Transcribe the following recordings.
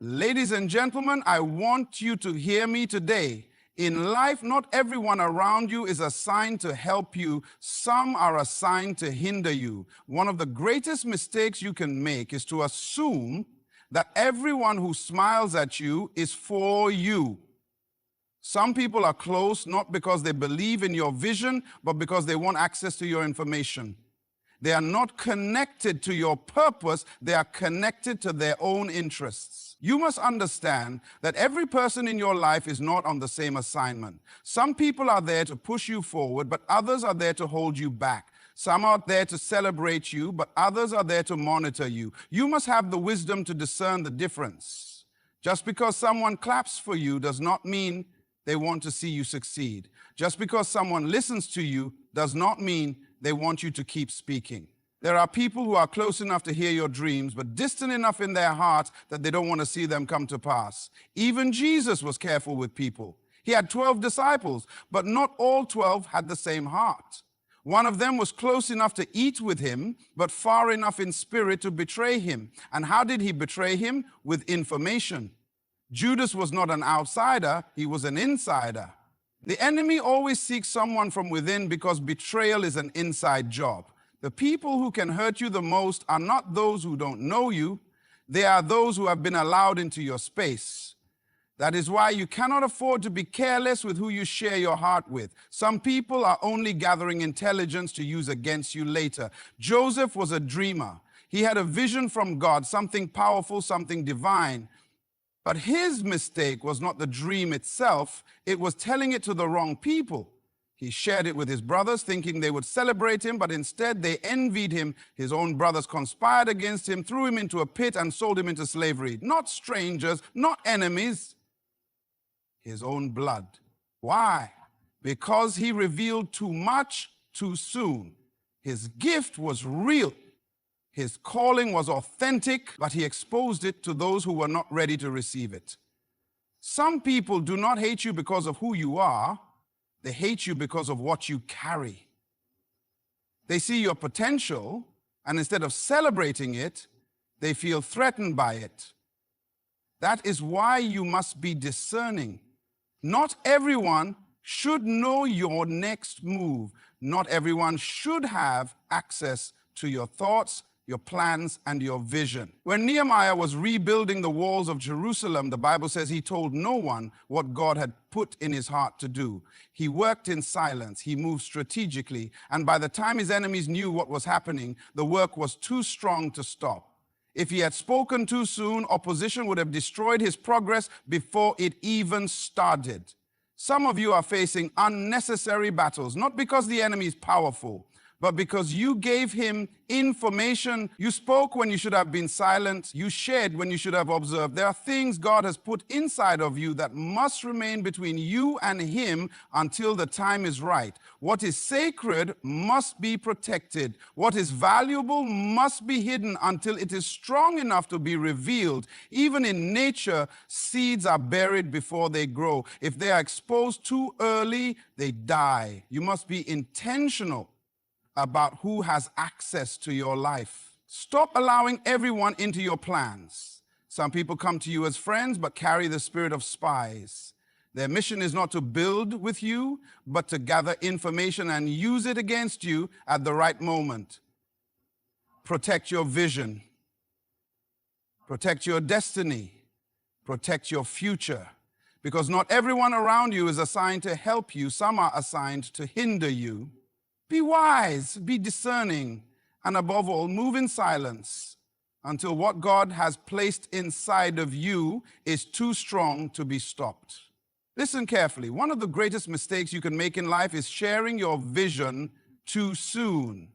Ladies and gentlemen, I want you to hear me today. In life, not everyone around you is assigned to help you. Some are assigned to hinder you. One of the greatest mistakes you can make is to assume that everyone who smiles at you is for you. Some people are close not because they believe in your vision, but because they want access to your information. They are not connected to your purpose, they are connected to their own interests. You must understand that every person in your life is not on the same assignment. Some people are there to push you forward, but others are there to hold you back. Some are there to celebrate you, but others are there to monitor you. You must have the wisdom to discern the difference. Just because someone claps for you does not mean they want to see you succeed. Just because someone listens to you does not mean they want you to keep speaking. There are people who are close enough to hear your dreams, but distant enough in their hearts that they don't want to see them come to pass. Even Jesus was careful with people. He had 12 disciples, but not all 12 had the same heart. One of them was close enough to eat with him, but far enough in spirit to betray him. And how did he betray him? With information. Judas was not an outsider, he was an insider. The enemy always seeks someone from within because betrayal is an inside job. The people who can hurt you the most are not those who don't know you, they are those who have been allowed into your space. That is why you cannot afford to be careless with who you share your heart with. Some people are only gathering intelligence to use against you later. Joseph was a dreamer. He had a vision from God, something powerful, something divine. But his mistake was not the dream itself, it was telling it to the wrong people. He shared it with his brothers, thinking they would celebrate him, but instead they envied him. His own brothers conspired against him, threw him into a pit, and sold him into slavery. Not strangers, not enemies, his own blood. Why? Because he revealed too much too soon. His gift was real. His calling was authentic, but he exposed it to those who were not ready to receive it. Some people do not hate you because of who you are. They hate you because of what you carry. They see your potential, and instead of celebrating it, they feel threatened by it. That is why you must be discerning. Not everyone should know your next move. Not everyone should have access to your thoughts, your plans, and your vision. When Nehemiah was rebuilding the walls of Jerusalem, the Bible says he told no one what God had put in his heart to do. He worked in silence, he moved strategically, and by the time his enemies knew what was happening, the work was too strong to stop. If he had spoken too soon, opposition would have destroyed his progress before it even started. Some of you are facing unnecessary battles, not because the enemy is powerful, but because you gave him information. You spoke when you should have been silent. You shared when you should have observed. There are things God has put inside of you that must remain between you and him until the time is right. What is sacred must be protected. What is valuable must be hidden until it is strong enough to be revealed. Even in nature, seeds are buried before they grow. If they are exposed too early, they die. You must be intentional about who has access to your life. Stop allowing everyone into your plans. Some people come to you as friends, but carry the spirit of spies. Their mission is not to build with you, but to gather information and use it against you at the right moment. Protect your vision. Protect your destiny. Protect your future. Because not everyone around you is assigned to help you. Some are assigned to hinder you. Be wise, be discerning, and above all, move in silence until what God has placed inside of you is too strong to be stopped. Listen carefully. One of the greatest mistakes you can make in life is sharing your vision too soon.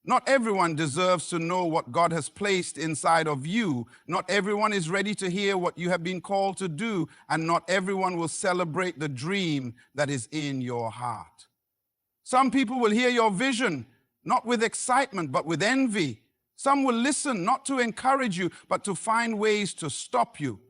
Not everyone deserves to know what God has placed inside of you. Not everyone is ready to hear what you have been called to do, and not everyone will celebrate the dream that is in your heart. Some people will hear your vision, not with excitement, but with envy. Some will listen, not to encourage you, but to find ways to stop you.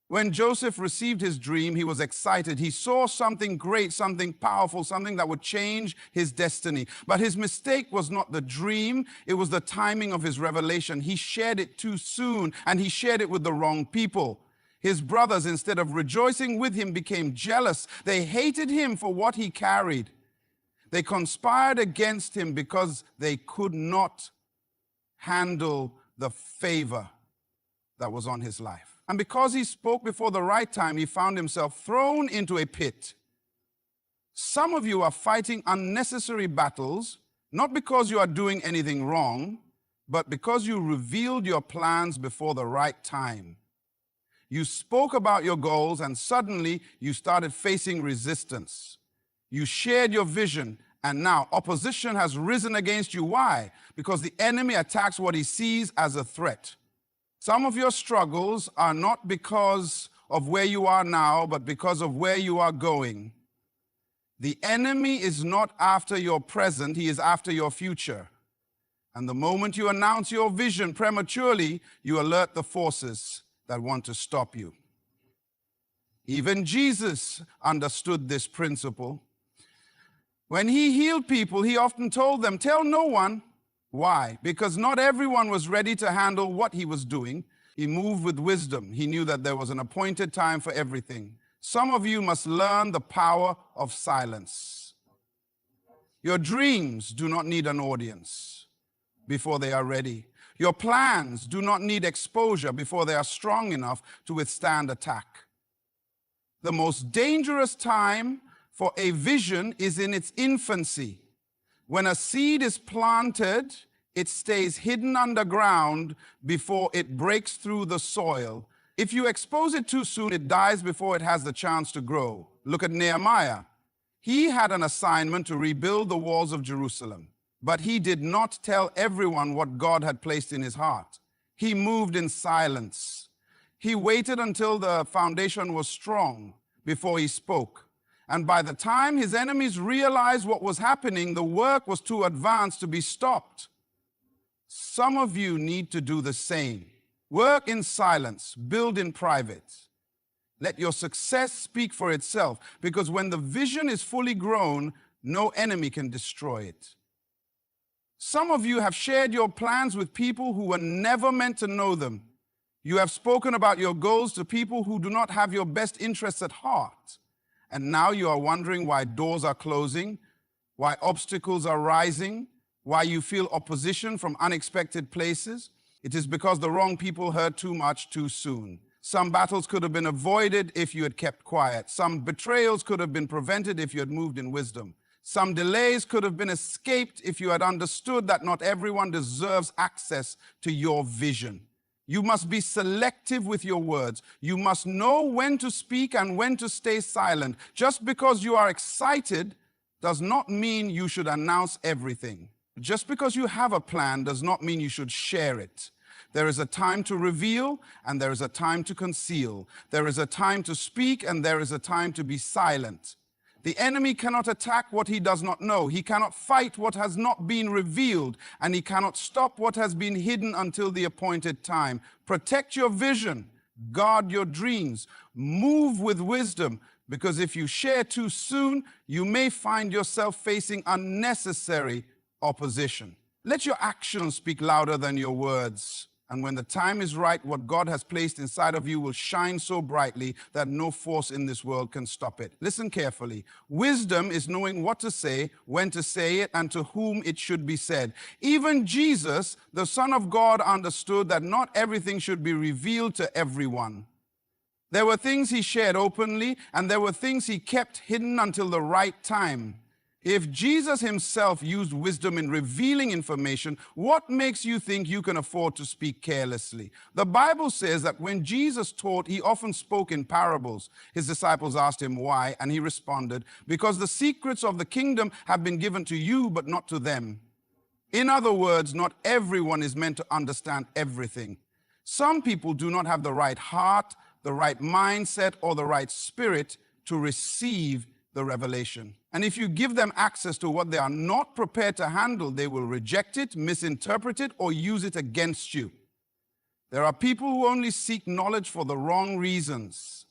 When Joseph received his dream, he was excited. He saw something great, something powerful, something that would change his destiny. But his mistake was not the dream, it was the timing of his revelation. He shared it too soon, and he shared it with the wrong people. His brothers, instead of rejoicing with him, became jealous. They hated him for what he carried. They conspired against him because they could not handle the favor that was on his life. And because he spoke before the right time, he found himself thrown into a pit. Some of you are fighting unnecessary battles, not because you are doing anything wrong, but because you revealed your plans before the right time. You spoke about your goals and suddenly you started facing resistance. You shared your vision and now opposition has risen against you. Why? Because the enemy attacks what he sees as a threat. Some of your struggles are not because of where you are now, but because of where you are going. The enemy is not after your present, he is after your future. And the moment you announce your vision prematurely, you alert the forces that want to stop you. Even Jesus understood this principle. When he healed people, he often told them, tell no one. Why? Because not everyone was ready to handle what he was doing. He moved with wisdom. He knew that there was an appointed time for everything. Some of you must learn the power of silence. Your dreams do not need an audience before they are ready. Your plans do not need exposure before they are strong enough to withstand attack. The most dangerous time for a vision is in its infancy. When a seed is planted, it stays hidden underground before it breaks through the soil. If you expose it too soon, it dies before it has the chance to grow. Look at Nehemiah. He had an assignment to rebuild the walls of Jerusalem, but he did not tell everyone what God had placed in his heart. He moved in silence. He waited until the foundation was strong before he spoke. And by the time his enemies realized what was happening, the work was too advanced to be stopped. Some of you need to do the same. Work in silence, build in private. Let your success speak for itself, because when the vision is fully grown, no enemy can destroy it. Some of you have shared your plans with people who were never meant to know them. You have spoken about your goals to people who do not have your best interests at heart. And now you are wondering why doors are closing, why obstacles are rising, why you feel opposition from unexpected places. It is because the wrong people heard too much too soon. Some battles could have been avoided if you had kept quiet. Some betrayals could have been prevented if you had moved in wisdom. Some delays could have been escaped if you had understood that not everyone deserves access to your vision. You must be selective with your words. You must know when to speak and when to stay silent. Just because you are excited does not mean you should announce everything. Just because you have a plan does not mean you should share it. There is a time to reveal and there is a time to conceal. There is a time to speak and there is a time to be silent. The enemy cannot attack what he does not know. He cannot fight what has not been revealed, and he cannot stop what has been hidden until the appointed time. Protect your vision. Guard your dreams. Move with wisdom, because if you share too soon, you may find yourself facing unnecessary opposition. Let your actions speak louder than your words. And when the time is right, what God has placed inside of you will shine so brightly that no force in this world can stop it. Listen carefully. Wisdom is knowing what to say, when to say it, and to whom it should be said. Even Jesus, the Son of God, understood that not everything should be revealed to everyone. There were things he shared openly, and there were things he kept hidden until the right time. If Jesus himself used wisdom in revealing information, what makes you think you can afford to speak carelessly? The Bible says that when Jesus taught, he often spoke in parables. His disciples asked him why, and he responded, because the secrets of the kingdom have been given to you, but not to them. In other words, not everyone is meant to understand everything. Some people do not have the right heart, the right mindset, or the right spirit to receive the revelation. And if you give them access to what they are not prepared to handle, they will reject it, misinterpret it, or use it against you. There are people who only seek knowledge for the wrong reasons.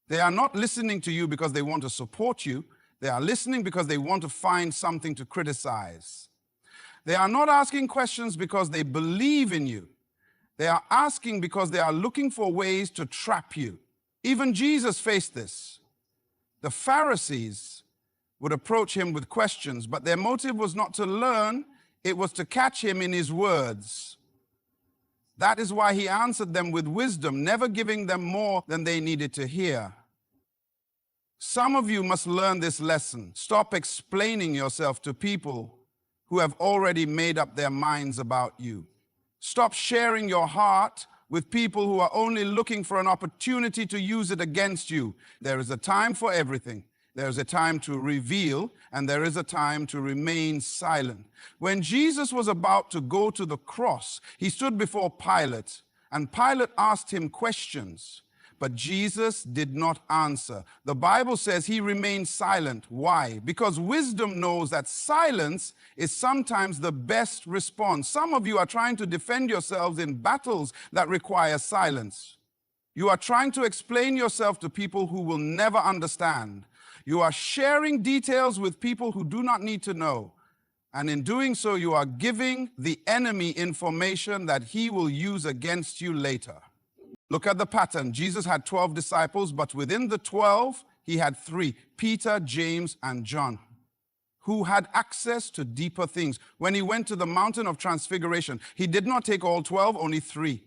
They are not listening to you because they want to support you. They are listening because they want to find something to criticize. They are not asking questions because they believe in you. They are asking because they are looking for ways to trap you. Even Jesus faced this. The Pharisees would approach him with questions, but their motive was not to learn, it was to catch him in his words. That is why he answered them with wisdom, never giving them more than they needed to hear. Some of you must learn this lesson. Stop explaining yourself to people who have already made up their minds about you. Stop sharing your heart with people who are only looking for an opportunity to use it against you. There is a time for everything. There is a time to reveal, and there is a time to remain silent. When Jesus was about to go to the cross, he stood before Pilate, and Pilate asked him questions, but Jesus did not answer. The Bible says he remained silent. Why? Because wisdom knows that silence is sometimes the best response. Some of you are trying to defend yourselves in battles that require silence. You are trying to explain yourself to people who will never understand. You are sharing details with people who do not need to know. And in doing so, you are giving the enemy information that he will use against you later. Look at the pattern. Jesus had 12 disciples, but within the 12, he had 3, Peter, James, and John, who had access to deeper things. When he went to the mountain of transfiguration, he did not take all 12, only 3.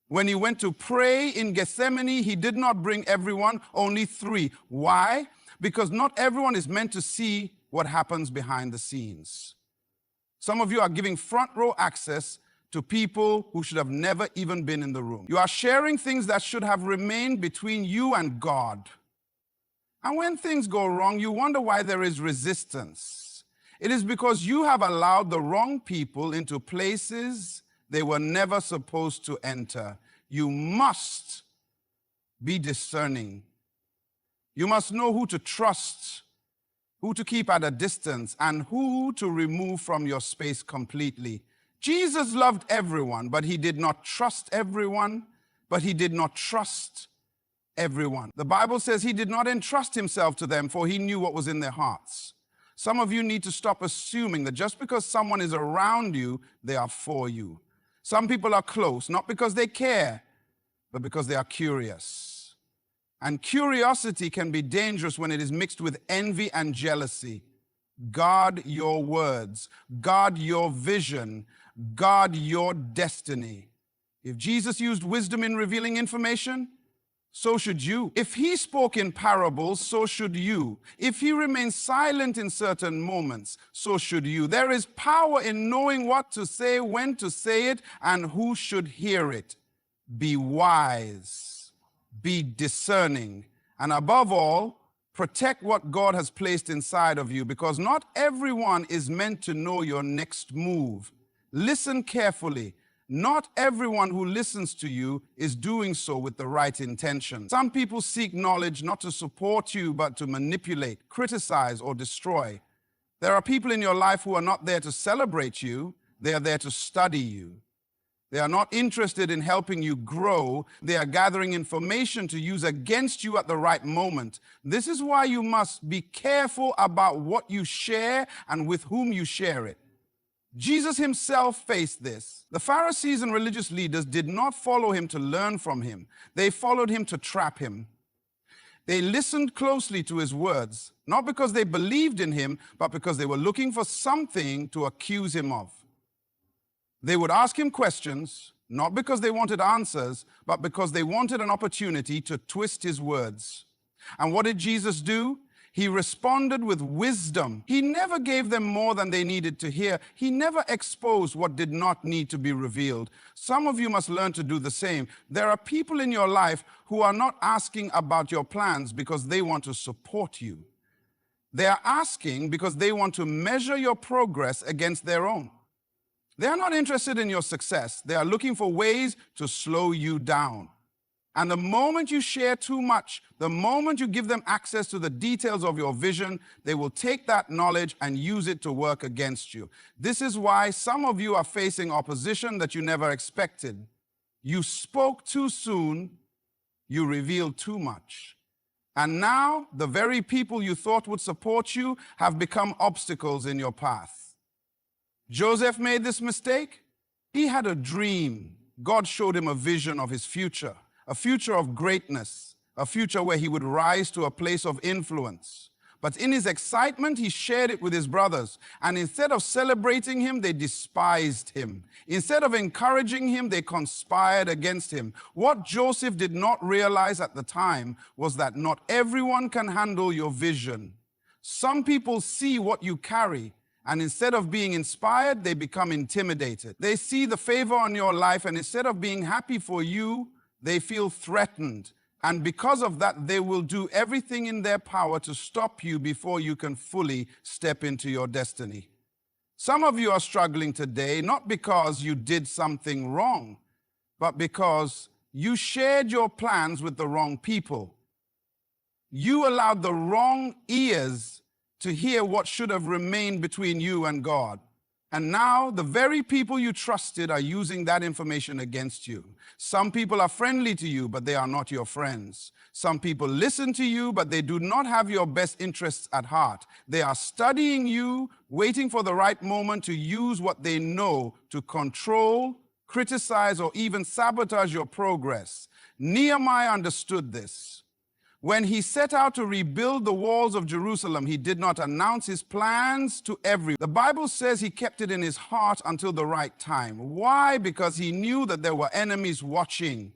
When he went to pray in Gethsemane, he did not bring everyone, only 3. Why? Because not everyone is meant to see what happens behind the scenes. Some of you are giving front row access to people who should have never even been in the room. You are sharing things that should have remained between you and God. And when things go wrong, you wonder why there is resistance. It is because you have allowed the wrong people into places they were never supposed to enter. You must be discerning. You must know who to trust, who to keep at a distance, and who to remove from your space completely. Jesus loved everyone, but he did not trust everyone, The Bible says he did not entrust himself to them, for he knew what was in their hearts. Some of you need to stop assuming that just because someone is around you, they are for you. Some people are close, not because they care, but because they are curious. And curiosity can be dangerous when it is mixed with envy and jealousy. Guard your words, guard your vision, guard your destiny. If Jesus used wisdom in revealing information, so should you. If he spoke in parables, so should you. If he remained silent in certain moments, so should you. There is power in knowing what to say, when to say it, and who should hear it. Be wise, be discerning, and above all, protect what God has placed inside of you, because not everyone is meant to know your next move. Listen carefully. Not everyone who listens to you is doing so with the right intention. Some people seek knowledge not to support you, but to manipulate, criticize, or destroy. There are people in your life who are not there to celebrate you. They are there to study you. They are not interested in helping you grow. They are gathering information to use against you at the right moment. This is why you must be careful about what you share and with whom you share it. Jesus himself faced this. The Pharisees and religious leaders did not follow him to learn from him. They followed him to trap him. They listened closely to his words, not because they believed in him, but because they were looking for something to accuse him of. They would ask him questions, not because they wanted answers, but because they wanted an opportunity to twist his words. And what did Jesus do? He responded with wisdom. He never gave them more than they needed to hear. He never exposed what did not need to be revealed. Some of you must learn to do the same. There are people in your life who are not asking about your plans because they want to support you. They are asking because they want to measure your progress against their own. They are not interested in your success. They are looking for ways to slow you down. And the moment you share too much, the moment you give them access to the details of your vision, they will take that knowledge and use it to work against you. This is why some of you are facing opposition that you never expected. You spoke too soon, you revealed too much. And now, the very people you thought would support you have become obstacles in your path. Joseph made this mistake. He had a dream. God showed him a vision of his future, a future of greatness, a future where he would rise to a place of influence. But in his excitement, he shared it with his brothers. And instead of celebrating him, they despised him. Instead of encouraging him, they conspired against him. What Joseph did not realize at the time was that not everyone can handle your vision. Some people see what you carry, and instead of being inspired, they become intimidated. They see the favor on your life, and instead of being happy for you, they feel threatened. And because of that, they will do everything in their power to stop you before you can fully step into your destiny. Some of you are struggling today, not because you did something wrong, but because you shared your plans with the wrong people. You allowed the wrong ears to hear what should have remained between you and God. And now the very people you trusted are using that information against you. Some people are friendly to you, but they are not your friends. Some people listen to you, but they do not have your best interests at heart. They are studying you, waiting for the right moment to use what they know to control, criticize, or even sabotage your progress. Nehemiah understood this. When he set out to rebuild the walls of Jerusalem, he did not announce his plans to everyone. The Bible says he kept it in his heart until the right time. Why? Because he knew that there were enemies watching.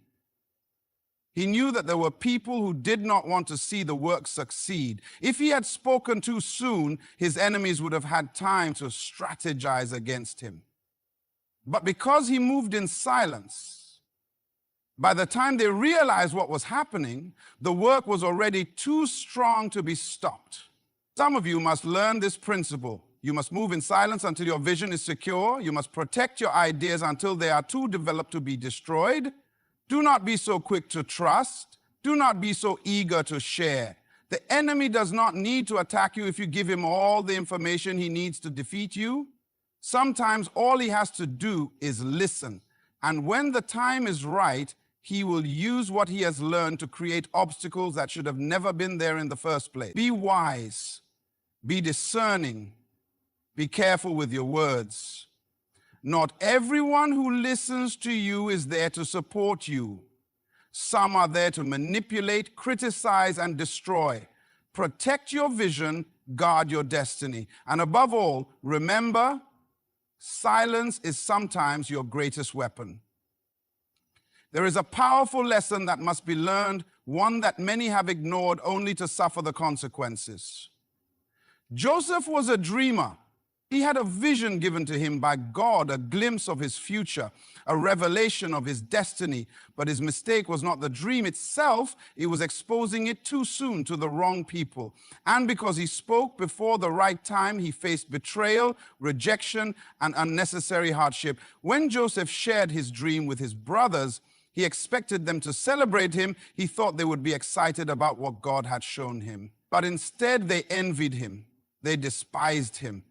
He knew that there were people who did not want to see the work succeed. If he had spoken too soon, his enemies would have had time to strategize against him. But because he moved in silence, by the time they realized what was happening, the work was already too strong to be stopped. Some of you must learn this principle. You must move in silence until your vision is secure. You must protect your ideas until they are too developed to be destroyed. Do not be so quick to trust. Do not be so eager to share. The enemy does not need to attack you if you give him all the information he needs to defeat you. Sometimes all he has to do is listen. And when the time is right, he will use what he has learned to create obstacles that should have never been there in the first place. Be wise, be discerning, be careful with your words. Not everyone who listens to you is there to support you. Some are there to manipulate, criticize, and destroy. Protect your vision, guard your destiny. And above all, remember, silence is sometimes your greatest weapon. There is a powerful lesson that must be learned, one that many have ignored only to suffer the consequences. Joseph was a dreamer. He had a vision given to him by God, a glimpse of his future, a revelation of his destiny. But his mistake was not the dream itself. He was exposing it too soon to the wrong people. And because he spoke before the right time, he faced betrayal, rejection, and unnecessary hardship. When Joseph shared his dream with his brothers, he expected them to celebrate him. He thought they would be excited about what God had shown him. But instead, they envied him. They despised him.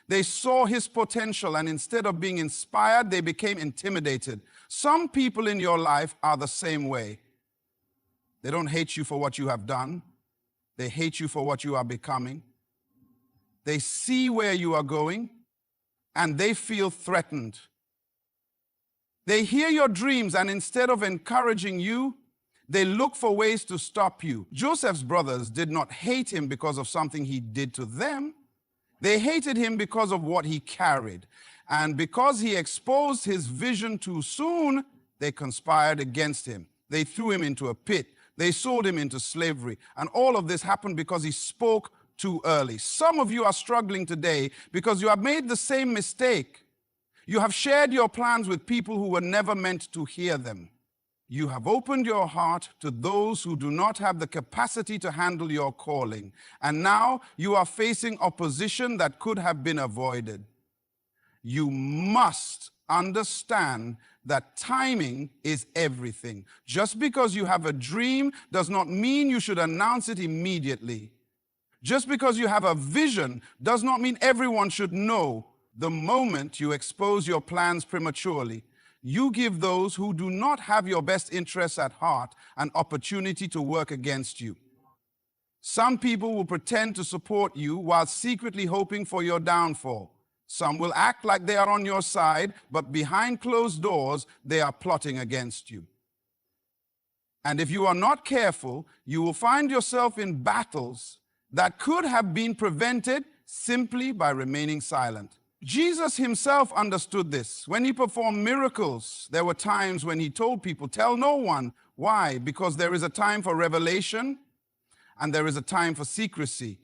They saw his potential, and instead of being inspired, they became intimidated. Some people in your life are the same way. They don't hate you for what you have done. They hate you for what you are becoming. They see where you are going, and they feel threatened. They hear your dreams, and instead of encouraging you, they look for ways to stop you. Joseph's brothers did not hate him because of something he did to them. They hated him because of what he carried. And because he exposed his vision too soon, they conspired against him. They threw him into a pit. They sold him into slavery. And all of this happened because he spoke too early. Some of you are struggling today because you have made the same mistake. You have shared your plans with people who were never meant to hear them. You have opened your heart to those who do not have the capacity to handle your calling. And now you are facing opposition that could have been avoided. You must understand that timing is everything. Just because you have a dream does not mean you should announce it immediately. Just because you have a vision does not mean everyone should know. The moment you expose your plans prematurely, you give those who do not have your best interests at heart an opportunity to work against you. Some people will pretend to support you while secretly hoping for your downfall. Some will act like they are on your side, but behind closed doors, they are plotting against you. And if you are not careful, you will find yourself in battles that could have been prevented simply by remaining silent. Jesus himself understood this. When he performed miracles, there were times when he told people, tell no one. Why? Because there is a time for revelation and there is a time for secrecy.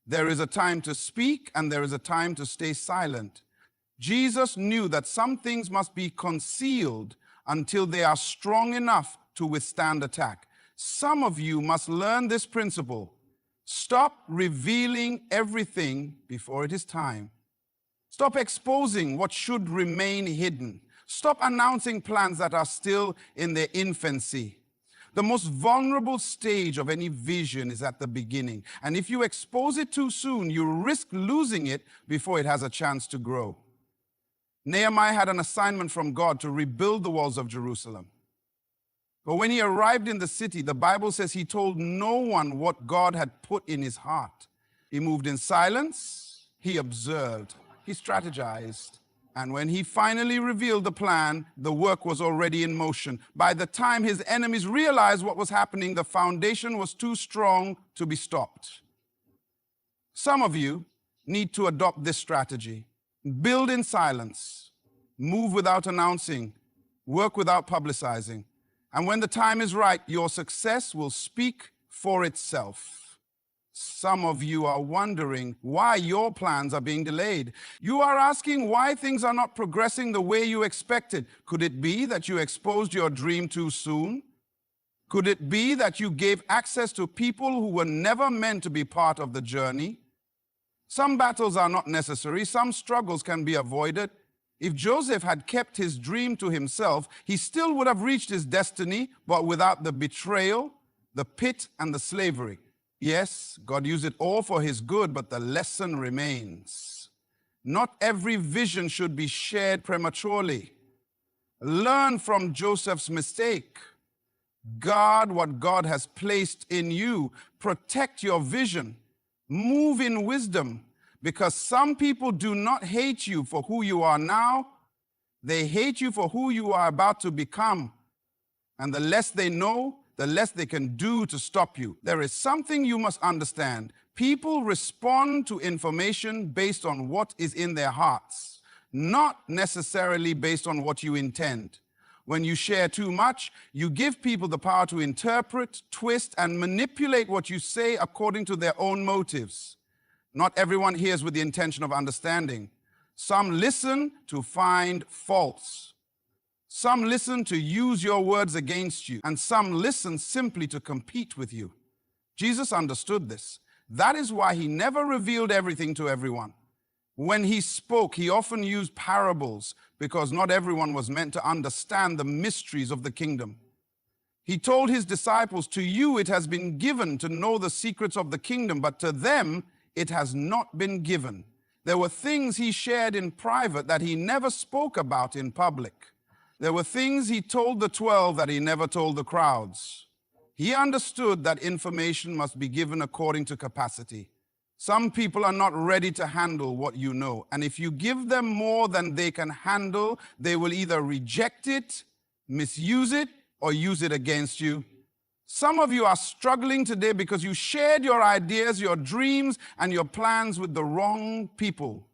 There is a time to speak and there is a time to stay silent. Jesus knew that some things must be concealed until they are strong enough to withstand attack. Some of you must learn this principle. Stop revealing everything before it is time. Stop exposing what should remain hidden. Stop announcing plans that are still in their infancy. The most vulnerable stage of any vision is at the beginning. And if you expose it too soon, you risk losing it before it has a chance to grow. Nehemiah had an assignment from God to rebuild the walls of Jerusalem. But when he arrived in the city, the Bible says he told no one what God had put in his heart. He moved in silence, he observed, he strategized. And when he finally revealed the plan, the work was already in motion. By the time his enemies realized what was happening, the foundation was too strong to be stopped. Some of you need to adopt this strategy. Build in silence, move without announcing, work without publicizing. And when the time is right, your success will speak for itself. Some of you are wondering why your plans are being delayed. You are asking why things are not progressing the way you expected. Could it be that you exposed your dream too soon? Could it be that you gave access to people who were never meant to be part of the journey? Some battles are not necessary. Some struggles can be avoided. If Joseph had kept his dream to himself, he still would have reached his destiny, but without the betrayal, the pit, and the slavery. Yes, God used it all for his good, but the lesson remains. Not every vision should be shared prematurely. Learn from Joseph's mistake. Guard what God has placed in you. Protect your vision. Move in wisdom. Because some people do not hate you for who you are now. They hate you for who you are about to become. And the less they know, the less they can do to stop you. There is something you must understand. People respond to information based on what is in their hearts, not necessarily based on what you intend. When you share too much, you give people the power to interpret, twist, and manipulate what you say according to their own motives. Not everyone hears with the intention of understanding. Some listen to find faults. Some listen to use your words against you. And some listen simply to compete with you. Jesus understood this. That is why he never revealed everything to everyone. When he spoke, he often used parables because not everyone was meant to understand the mysteries of the kingdom. He told his disciples, to you it has been given to know the secrets of the kingdom, but to them it has not been given. There were things he shared in private that he never spoke about in public. There were things he told the 12 that he never told the crowds. He understood that information must be given according to capacity. Some people are not ready to handle what you know. And if you give them more than they can handle, they will either reject it, misuse it, or use it against you. Some of you are struggling today because you shared your ideas, your dreams, and your plans with the wrong people.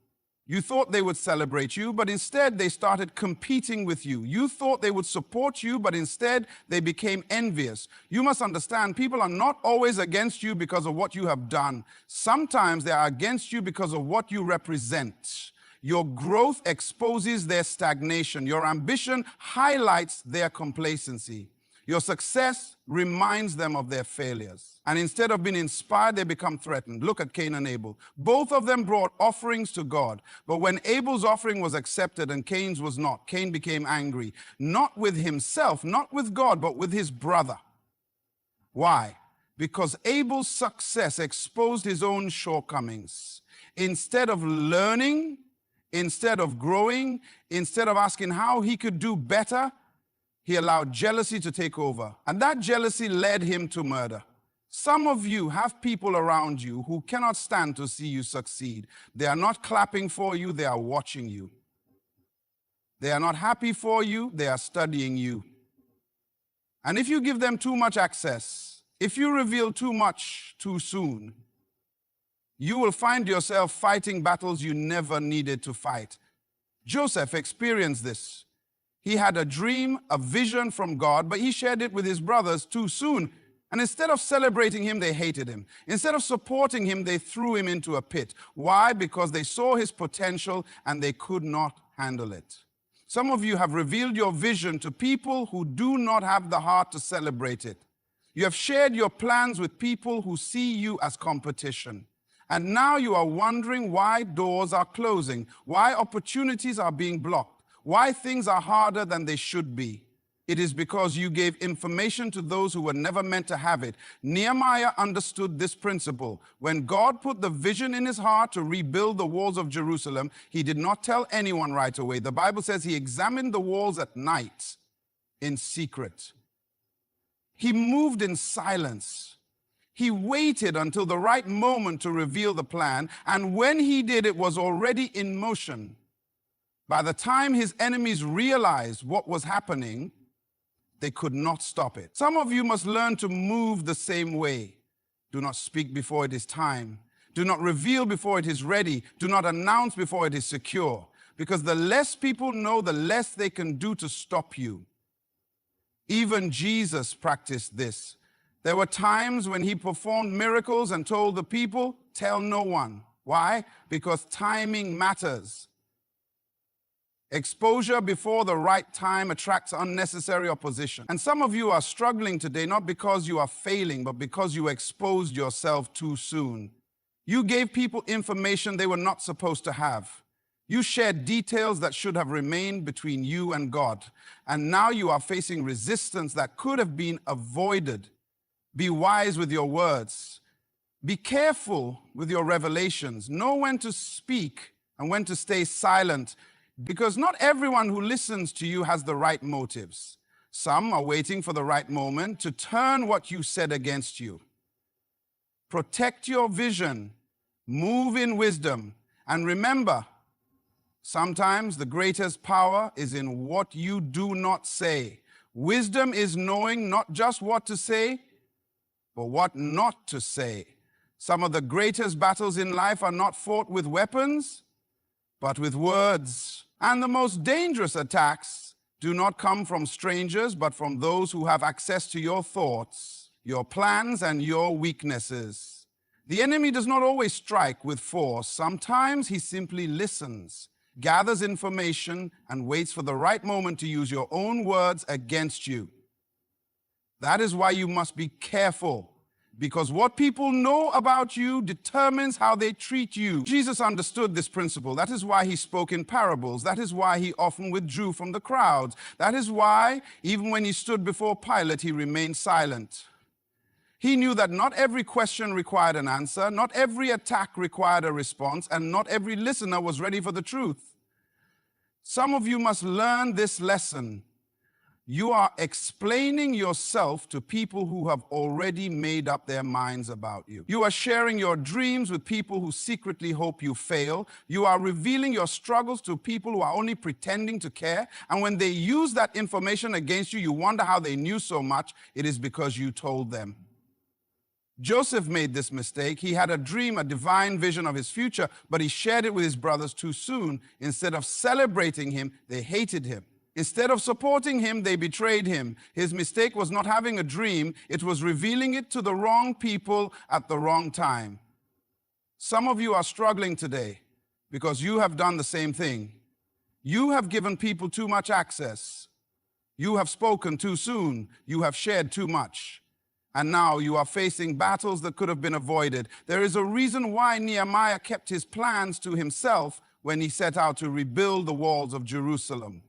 You thought they would celebrate you, but instead they started competing with you. You thought they would support you, but instead they became envious. You must understand, people are not always against you because of what you have done. Sometimes they are against you because of what you represent. Your growth exposes their stagnation. Your ambition highlights their complacency. Your success reminds them of their failures. And instead of being inspired, they become threatened. Look at Cain and Abel. Both of them brought offerings to God. But when Abel's offering was accepted and Cain's was not, Cain became angry. Not with himself, not with God, but with his brother. Why? Because Abel's success exposed his own shortcomings. Instead of learning, instead of growing, instead of asking how he could do better, he allowed jealousy to take over. And that jealousy led him to murder. Some of you have people around you who cannot stand to see you succeed. They are not clapping for you, they are watching you. They are not happy for you, they are studying you. And if you give them too much access, if you reveal too much too soon, you will find yourself fighting battles you never needed to fight. Joseph experienced this. He had a dream, a vision from God, but he shared it with his brothers too soon. And instead of celebrating him, they hated him. Instead of supporting him, they threw him into a pit. Why? Because they saw his potential and they could not handle it. Some of you have revealed your vision to people who do not have the heart to celebrate it. You have shared your plans with people who see you as competition. And now you are wondering why doors are closing, why opportunities are being blocked, why things are harder than they should be. It is because you gave information to those who were never meant to have it. Nehemiah understood this principle. When God put the vision in his heart to rebuild the walls of Jerusalem, he did not tell anyone right away. The Bible says he examined the walls at night in secret. He moved in silence. He waited until the right moment to reveal the plan, and when he did, it was already in motion. By the time his enemies realized what was happening, they could not stop it. Some of you must learn to move the same way. Do not speak before it is time. Do not reveal before it is ready. Do not announce before it is secure. Because the less people know, the less they can do to stop you. Even Jesus practiced this. There were times when he performed miracles and told the people, tell no one. Why? Because timing matters. Exposure before the right time attracts unnecessary opposition. And some of you are struggling today, not because you are failing, but because you exposed yourself too soon. You gave people information they were not supposed to have. You shared details that should have remained between you and God. And now you are facing resistance that could have been avoided. Be wise with your words. Be careful with your revelations. Know when to speak and when to stay silent. Because not everyone who listens to you has the right motives. Some are waiting for the right moment to turn what you said against you. Protect your vision, move in wisdom, and remember, sometimes the greatest power is in what you do not say. Wisdom is knowing not just what to say, but what not to say. Some of the greatest battles in life are not fought with weapons, but with words. And the most dangerous attacks do not come from strangers, but from those who have access to your thoughts, your plans, and your weaknesses. The enemy does not always strike with force. Sometimes he simply listens, gathers information, and waits for the right moment to use your own words against you. That is why you must be careful. Because what people know about you determines how they treat you. Jesus understood this principle. That is why he spoke in parables. That is why he often withdrew from the crowds. That is why, even when he stood before Pilate, he remained silent. He knew that not every question required an answer, not every attack required a response, and not every listener was ready for the truth. Some of you must learn this lesson. You are explaining yourself to people who have already made up their minds about you. You are sharing your dreams with people who secretly hope you fail. You are revealing your struggles to people who are only pretending to care. And when they use that information against you, you wonder how they knew so much. It is because you told them. Joseph made this mistake. He had a dream, a divine vision of his future, but he shared it with his brothers too soon. Instead of celebrating him, they hated him. Instead of supporting him, they betrayed him. His mistake was not having a dream. It was revealing it to the wrong people at the wrong time. Some of you are struggling today because you have done the same thing. You have given people too much access. You have spoken too soon. You have shared too much. And now you are facing battles that could have been avoided. There is a reason why Nehemiah kept his plans to himself when he set out to rebuild the walls of Jerusalem.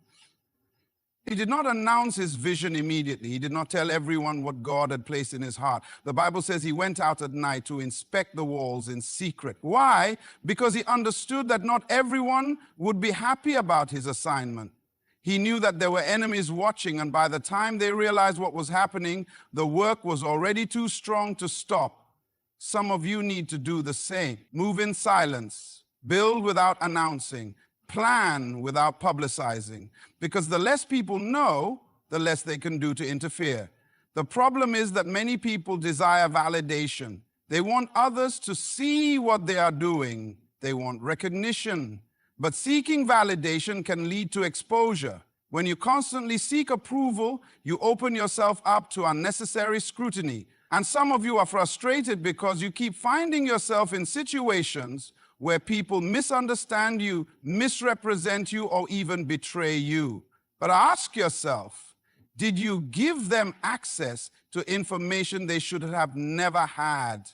He did not announce his vision immediately. He did not tell everyone what God had placed in his heart. The Bible says he went out at night to inspect the walls in secret. Why? Because he understood that not everyone would be happy about his assignment. He knew that there were enemies watching, and by the time they realized what was happening, the work was already too strong to stop. Some of you need to do the same. Move in silence, build without announcing, plan without publicizing, because the less people know, the less they can do to interfere. The problem is that many people desire validation. They want others to see what they are doing. They want recognition. But seeking validation can lead to exposure. When you constantly seek approval, you open yourself up to unnecessary scrutiny. And some of you are frustrated because you keep finding yourself in situations where people misunderstand you, misrepresent you, or even betray you. But ask yourself, did you give them access to information they should have never had?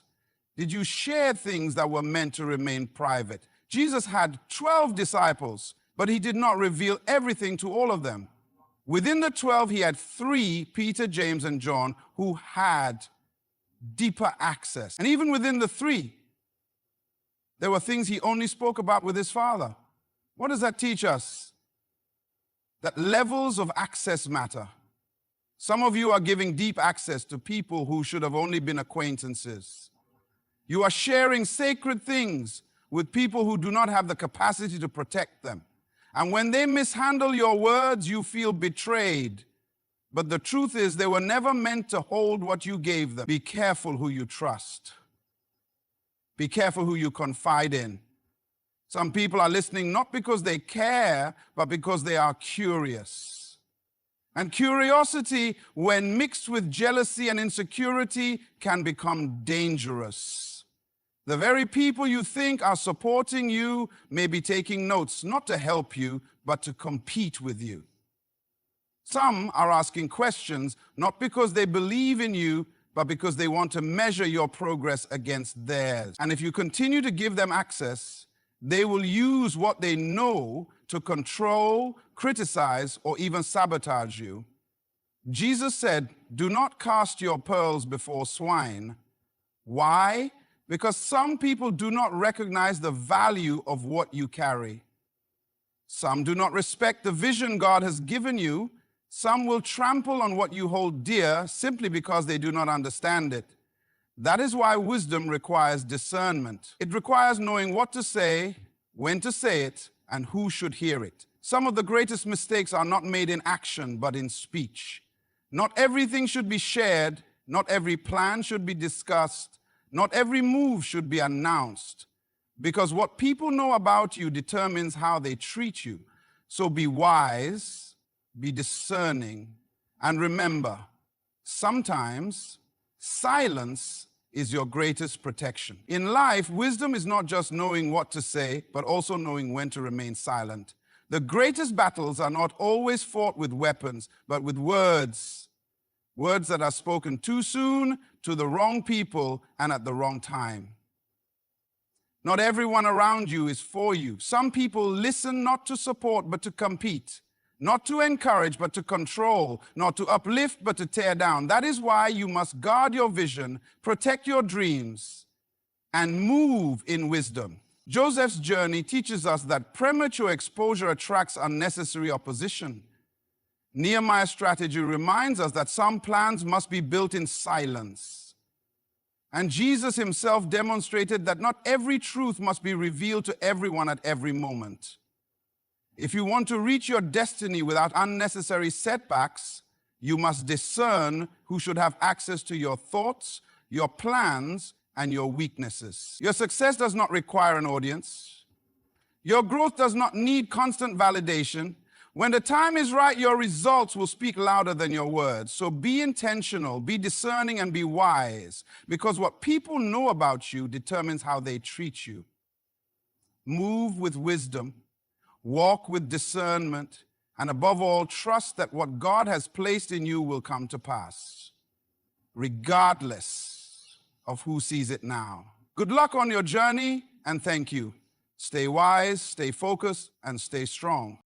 Did you share things that were meant to remain private? Jesus had 12 disciples, but he did not reveal everything to all of them. Within the 12, he had 3, Peter, James, and John, who had deeper access. And even within the 3, there were things he only spoke about with his Father. What does that teach us? That levels of access matter. Some of you are giving deep access to people who should have only been acquaintances. You are sharing sacred things with people who do not have the capacity to protect them. And when they mishandle your words, you feel betrayed. But the truth is, they were never meant to hold what you gave them. Be careful who you trust. Be careful who you confide in. Some people are listening not because they care, but because they are curious. And curiosity, when mixed with jealousy and insecurity, can become dangerous. The very people you think are supporting you may be taking notes, not to help you, but to compete with you. Some are asking questions, not because they believe in you, but because they want to measure your progress against theirs. And if you continue to give them access, they will use what they know to control, criticize, or even sabotage you. Jesus said, "Do not cast your pearls before swine." Why? Because some people do not recognize the value of what you carry. Some do not respect the vision God has given you. Some will trample on what you hold dear simply because they do not understand it. That is why wisdom requires discernment. It requires knowing what to say, when to say it, and who should hear it. Some of the greatest mistakes are not made in action, but in speech. Not everything should be shared. Not every plan should be discussed. Not every move should be announced, because what people know about you determines how they treat you. So be wise, be discerning, and remember, sometimes silence is your greatest protection. In life, wisdom is not just knowing what to say, but also knowing when to remain silent. The greatest battles are not always fought with weapons, but with words. Words that are spoken too soon, to the wrong people, and at the wrong time. Not everyone around you is for you. Some people listen not to support, but to compete. Not to encourage, but to control. Not to uplift, but to tear down. That is why you must guard your vision, protect your dreams, and move in wisdom. Joseph's journey teaches us that premature exposure attracts unnecessary opposition. Nehemiah's strategy reminds us that some plans must be built in silence. And Jesus himself demonstrated that not every truth must be revealed to everyone at every moment. If you want to reach your destiny without unnecessary setbacks, you must discern who should have access to your thoughts, your plans, and your weaknesses. Your success does not require an audience. Your growth does not need constant validation. When the time is right, your results will speak louder than your words. So be intentional, be discerning, and be wise, because what people know about you determines how they treat you. Move with wisdom, walk with discernment, and above all, trust that what God has placed in you will come to pass, regardless of who sees it now. Good luck on your journey, and thank you. Stay wise, stay focused, and stay strong.